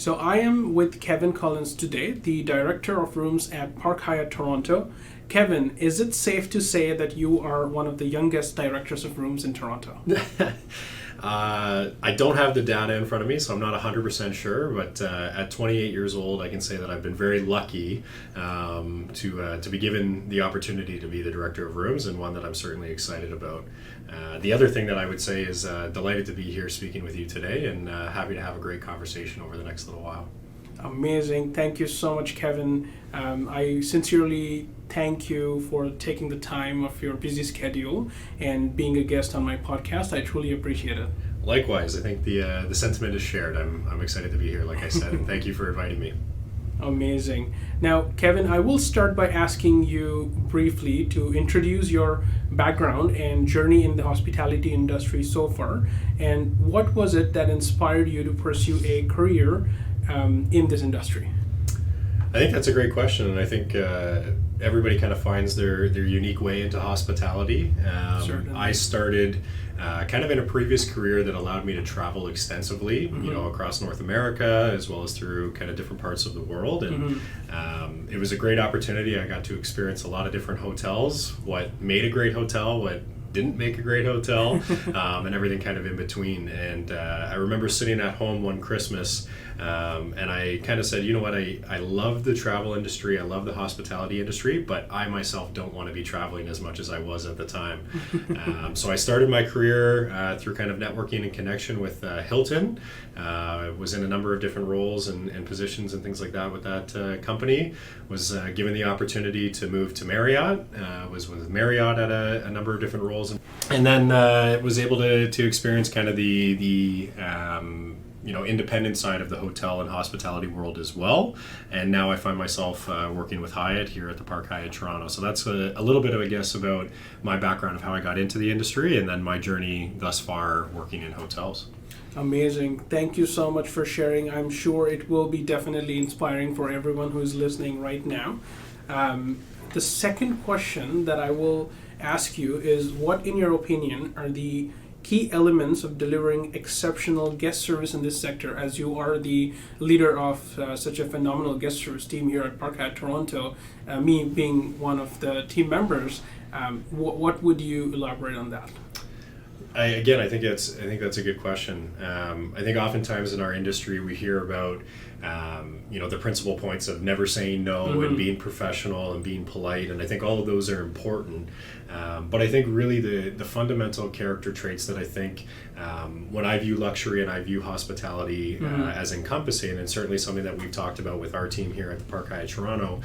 So I am with Kevin Collins today, the Director of Rooms at Park Hyatt Toronto. Kevin, is it safe to say that you are one of the youngest directors of rooms in Toronto? I don't have the data in front of me, so I'm not 100% sure, but at 28 years old, I can say that I've been very lucky to be given the opportunity to be the Director of Rooms, and one that I'm certainly excited about. The other thing that I would say is delighted to be here speaking with you today, and happy to have a great conversation over the next little while. Amazing. Thank you so much, Kevin. I sincerely thank you for taking the time of your busy schedule and being a guest on my podcast. I truly appreciate it. Likewise, I think the sentiment is shared. I'm excited to be here, like I said, and thank you for inviting me. Amazing. Now, Kevin, I will start by asking you briefly to introduce your background and journey in the hospitality industry so far, and what was it that inspired you to pursue a career in this industry? I think that's a great question, and I think everybody kind of finds their unique way into hospitality. I started kind of in a previous career that allowed me to travel extensively, across North America as well as through kind of different parts of the world, and it was a great opportunity. I got to experience a lot of different hotels, what made a great hotel, what didn't make a great hotel, and everything kind of in between. And I remember sitting at home one Christmas, and I kind of said, you know what, I love the travel industry, I love the hospitality industry, but I myself don't want to be traveling as much as I was at the time. So I started my career through kind of networking and connection with Hilton. I was in a number of different roles and positions and things like that with that company. Was given the opportunity to move to Marriott, was with Marriott at a number of different roles, and then was able to experience kind of the independent side of the hotel and hospitality world as well. And now I find myself working with Hyatt here at the Park Hyatt Toronto. So that's a little bit of a guess about my background of how I got into the industry and then my journey thus far working in hotels. Amazing. Thank you so much for sharing. I'm sure it will be definitely inspiring for everyone who is listening right now. The second question that I will ask you is, what, in your opinion, are the key elements of delivering exceptional guest service in this sector, as you are the leader of such a phenomenal guest service team here at Park Hyatt Toronto, me being one of the team members? What would you elaborate on that? I think that's a good question. I think oftentimes in our industry we hear about the principal points of never saying no and being professional and being polite, and I think all of those are important. But I think really the fundamental character traits that I think when I view luxury and I view hospitality as encompassing, and certainly something that we've talked about with our team here at the Park Hyatt Toronto,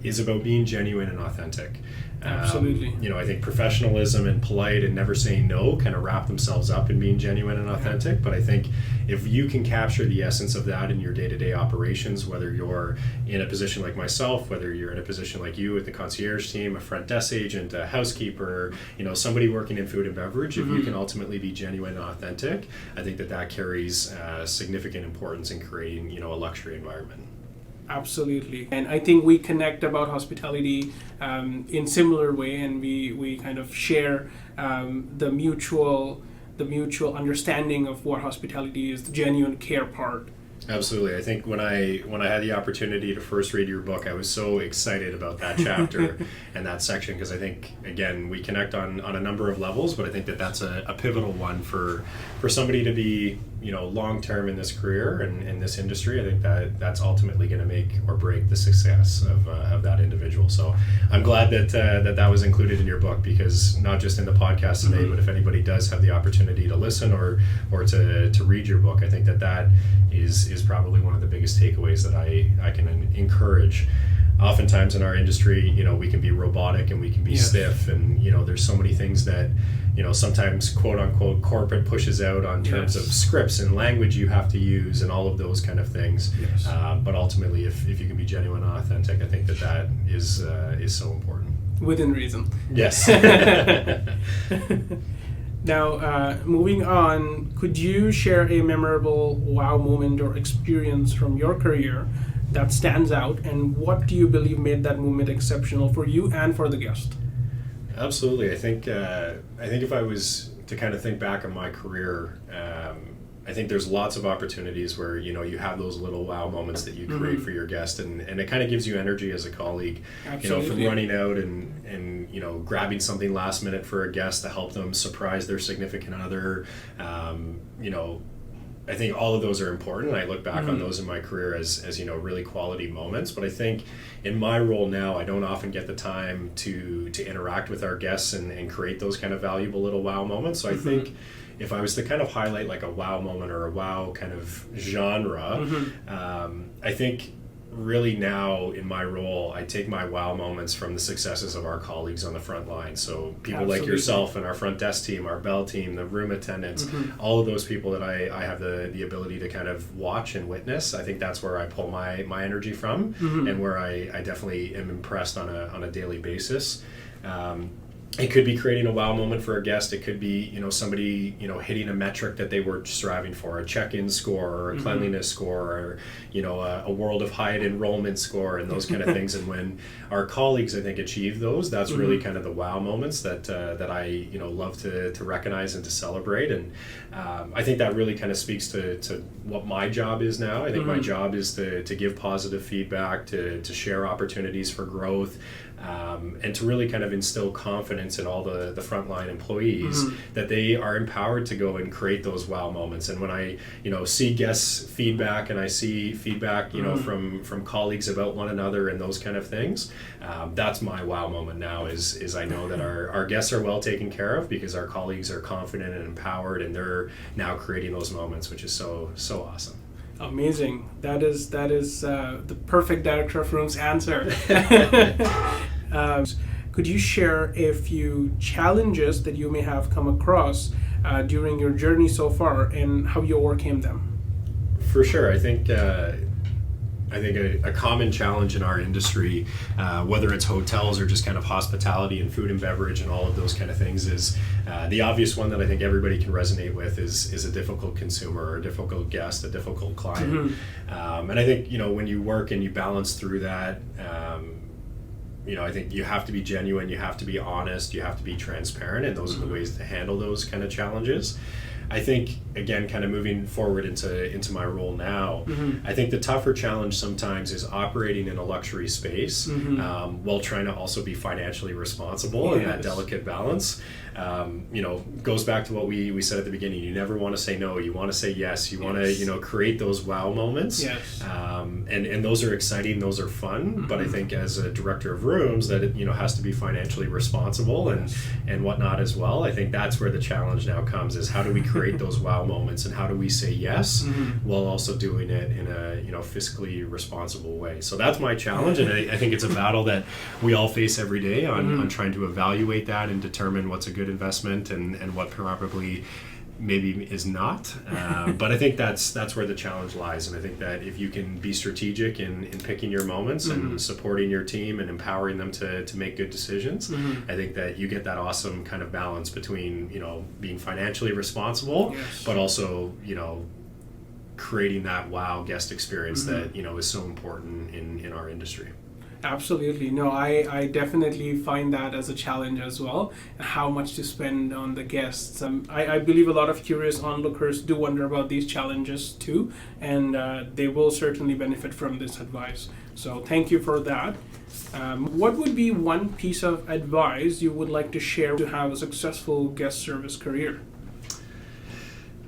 is about being genuine and authentic. Absolutely. I think professionalism and polite and never saying no kind of wrap themselves up in being genuine and authentic. But I think if you can capture the essence of that in your day-to-day operations, whether you're in a position like myself, whether you're in a position like you with the concierge team, a front desk agent, a housekeeper, somebody working in food and beverage, if you can ultimately be genuine and authentic, I think that carries significant importance in creating, a luxury environment. Absolutely. And I think we connect about hospitality in similar way, and we kind of share the mutual understanding of what hospitality is, the genuine care part. Absolutely. I think when I had the opportunity to first read your book, I was so excited about that chapter and that section, because I think, again, we connect on a number of levels, but I think that's a pivotal one for somebody to be, long-term in this career and in this industry. I think that's ultimately going to make or break the success of that individual. So I'm glad that was included in your book, because not just in the podcast today, but if anybody does have the opportunity to listen or to read your book, I think that is probably one of the biggest takeaways that I can encourage. Oftentimes in our industry, we can be robotic and we can be stiff, and there's so many things that sometimes quote unquote corporate pushes out on terms of scripts and language you have to use and all of those kind of things. But ultimately, if you can be genuine and authentic, I think that is so important. Within reason. Yes. Now, moving on, could you share a memorable wow moment or experience from your career that stands out, and what do you believe made that moment exceptional for you and for the guest? Absolutely. I think if I was to kind of think back on my career, I think there's lots of opportunities where, you have those little wow moments that you create for your guest, and it kind of gives you energy as a colleague. Absolutely. From running out and grabbing something last minute for a guest to help them surprise their significant other. I think all of those are important. I look back on those in my career as really quality moments. But I think in my role now, I don't often get the time to interact with our guests and create those kind of valuable little wow moments. So I think if I was to kind of highlight like a wow moment or a wow kind of genre, I think really now in my role, I take my wow moments from the successes of our colleagues on the front line. So people like yourself and our front desk team, our bell team, the room attendants, all of those people that I have the ability to kind of watch and witness. I think that's where I pull my energy from, and where I definitely am impressed on a daily basis. It could be creating a wow moment for a guest. It could be, somebody, hitting a metric that they were striving for, a check-in score or a cleanliness score, or, a World of Hyatt enrollment score, and those kind of things. And when our colleagues, I think, achieve those, that's really kind of the wow moments that I, love to recognize and to celebrate. And I think that really kind of speaks to what my job is now. I think my job is to give positive feedback, to share opportunities for growth, and to really kind of instill confidence in all the frontline employees that they are empowered to go and create those wow moments. And when I see guests feedback and I see feedback from colleagues about one another and those kind of things, that's my wow moment now, is I know that our guests are well taken care of because our colleagues are confident and empowered, and they're now creating those moments, which is so awesome. Amazing. That is the perfect director of rooms answer. Could you share a few challenges that you may have come across during your journey so far and how you overcame them? For sure. I think a common challenge in our industry, whether it's hotels or just kind of hospitality and food and beverage and all of those kind of things, is the obvious one that I think everybody can resonate with is a difficult consumer or a difficult guest, a difficult client. And I think, when you work and you balance through that, I think you have to be genuine, you have to be honest, you have to be transparent, and those are the ways to handle those kind of challenges. I think, again, kind of moving forward into my role now, I think the tougher challenge sometimes is operating in a luxury space while trying to also be financially responsible, and that delicate balance. Goes back to what we said at the beginning. You never want to say no. You want to say yes. You want to, create those wow moments. Yes. And those are exciting. Those are fun. But I think as a director of rooms, that it, has to be financially responsible and whatnot as well. I think that's where the challenge now comes, is how do we create those wow moments, and how do we say yes while also doing it in a, fiscally responsible way. So that's my challenge. And I think it's a battle that we all face every day on trying to evaluate that and determine what's a good investment and what probably maybe is not. But I think that's where the challenge lies. And I think that if you can be strategic in picking your moments and supporting your team and empowering them to make good decisions, I think that you get that awesome kind of balance between, being financially responsible, but also, creating that wow guest experience that, is so important in our industry. Absolutely. No, I definitely find that as a challenge as well, how much to spend on the guests. I believe a lot of curious onlookers do wonder about these challenges too, and they will certainly benefit from this advice. So thank you for that. What would be one piece of advice you would like to share to have a successful guest service career?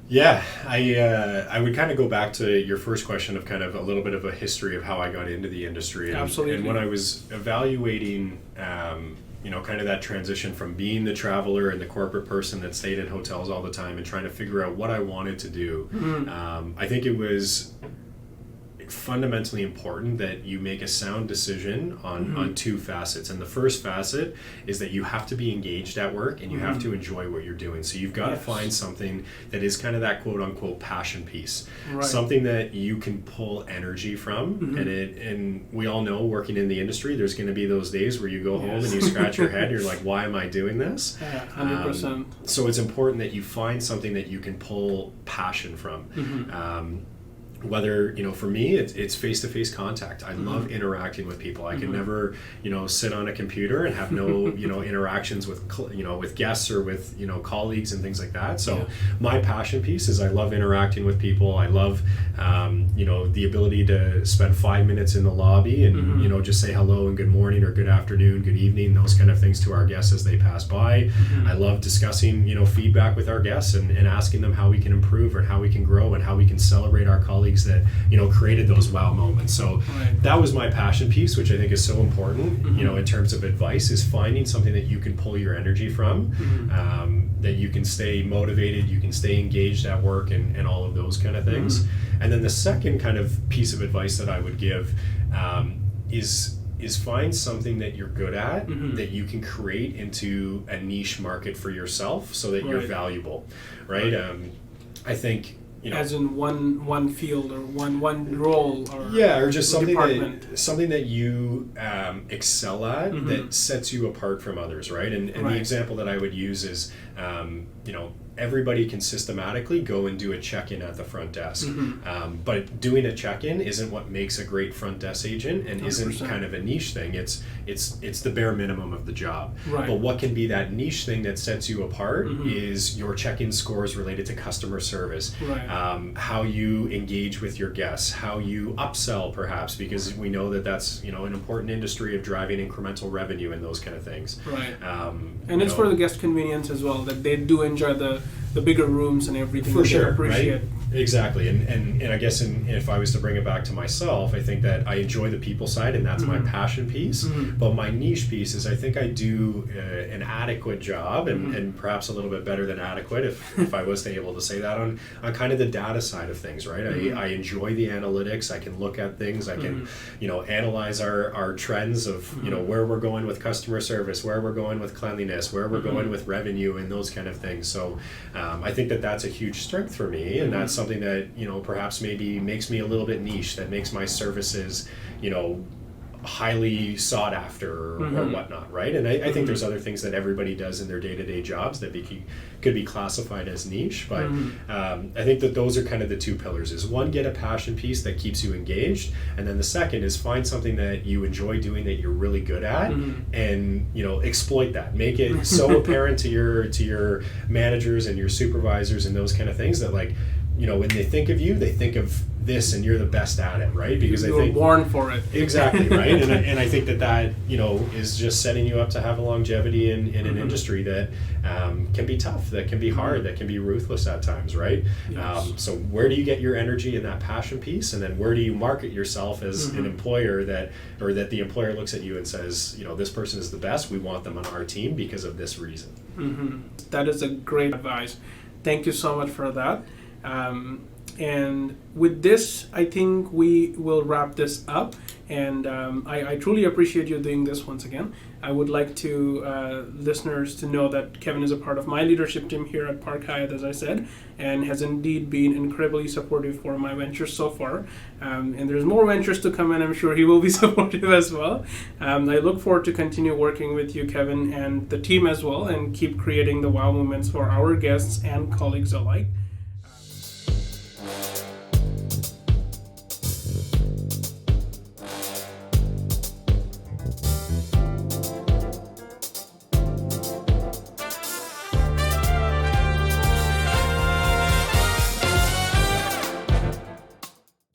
Yeah, I would kind of go back to your first question of kind of a little bit of a history of how I got into the industry. Absolutely. And when I was evaluating, kind of that transition from being the traveler and the corporate person that stayed in hotels all the time and trying to figure out what I wanted to do, I think it was fundamentally important that you make a sound decision on two facets. And the first facet is that you have to be engaged at work and you have to enjoy what you're doing. So you've got to find something that is kind of that quote unquote passion piece, something that you can pull energy from. And we all know, working in the industry, there's going to be those days where you go home and you scratch your head and you're like, why am I doing this? 100%. So it's important that you find something that you can pull passion from. whether, for me, it's face-to-face contact. I love interacting with people. I can never, sit on a computer and have no, interactions with, with guests or with, colleagues and things like that. So my passion piece is I love interacting with people. I love, the ability to spend 5 minutes in the lobby and, just say hello and good morning or good afternoon, good evening, those kind of things to our guests as they pass by. I love discussing, feedback with our guests and asking them how we can improve and how we can grow and how we can celebrate our colleagues that created those wow moments. So that was my passion piece, which I think is so important in terms of advice, is finding something that you can pull your energy from, that you can stay motivated, you can stay engaged at work and all of those kind of things. And then the second kind of piece of advice that I would give is find something that you're good at that you can create into a niche market for yourself so that you're valuable, right? I think as in one field or one role or or just something that you excel at that sets you apart from others, right? And the example that I would use is everybody can systematically go and do a check-in at the front desk, but doing a check-in isn't what makes a great front desk agent and 100%. Isn't kind of a niche thing. It's the bare minimum of the job. But what can be that niche thing that sets you apart is your check-in scores related to customer service, how you engage with your guests, how you upsell perhaps, because we know that that's an important industry of driving incremental revenue and those kind of things. And it's for the guest convenience as well, that they do enjoy the bigger rooms and everything. For sure, appreciate. Right? Exactly. And I guess if I was to bring it back to myself, I think that I enjoy the people side and that's my passion piece. But my niche piece is I think I do an adequate job and perhaps a little bit better than adequate if I was to able to say that on kind of the data side of things, right? I enjoy the analytics. I can look at things. I can, analyze our trends of, where we're going with customer service, where we're going with cleanliness, where we're going with revenue and those kind of things. So I think that that's a huge strength for me, and that's something that perhaps maybe makes me a little bit niche, that makes my services highly sought after or whatnot, right? And I think there's other things that everybody does in their day-to-day jobs that could be classified as niche, but I think that those are kind of the two pillars. Is one, get a passion piece that keeps you engaged, and then the second is find something that you enjoy doing that you're really good at, and exploit that, make it so apparent to your managers and your supervisors and those kind of things that when they think of you, they think of this and you're the best at it, right? Because you were born for it. Exactly, right? And I think that is just setting you up to have a longevity in an industry that can be tough, that can be hard, that can be ruthless at times, right? Yes. So where do you get your energy in that passion piece, and then where do you market yourself as an employer that the employer looks at you and says, this person is the best, we want them on our team because of this reason. That is a great advice. Thank you so much for that. And with this, I think we will wrap this up. And I truly appreciate you doing this once again. I would like to listeners to know that Kevin is a part of my leadership team here at Park Hyatt, as I said, and has indeed been incredibly supportive for my ventures so far. And there's more ventures to come, and I'm sure he will be supportive as well. I look forward to continue working with you, Kevin, and the team as well, and keep creating the wow moments for our guests and colleagues alike.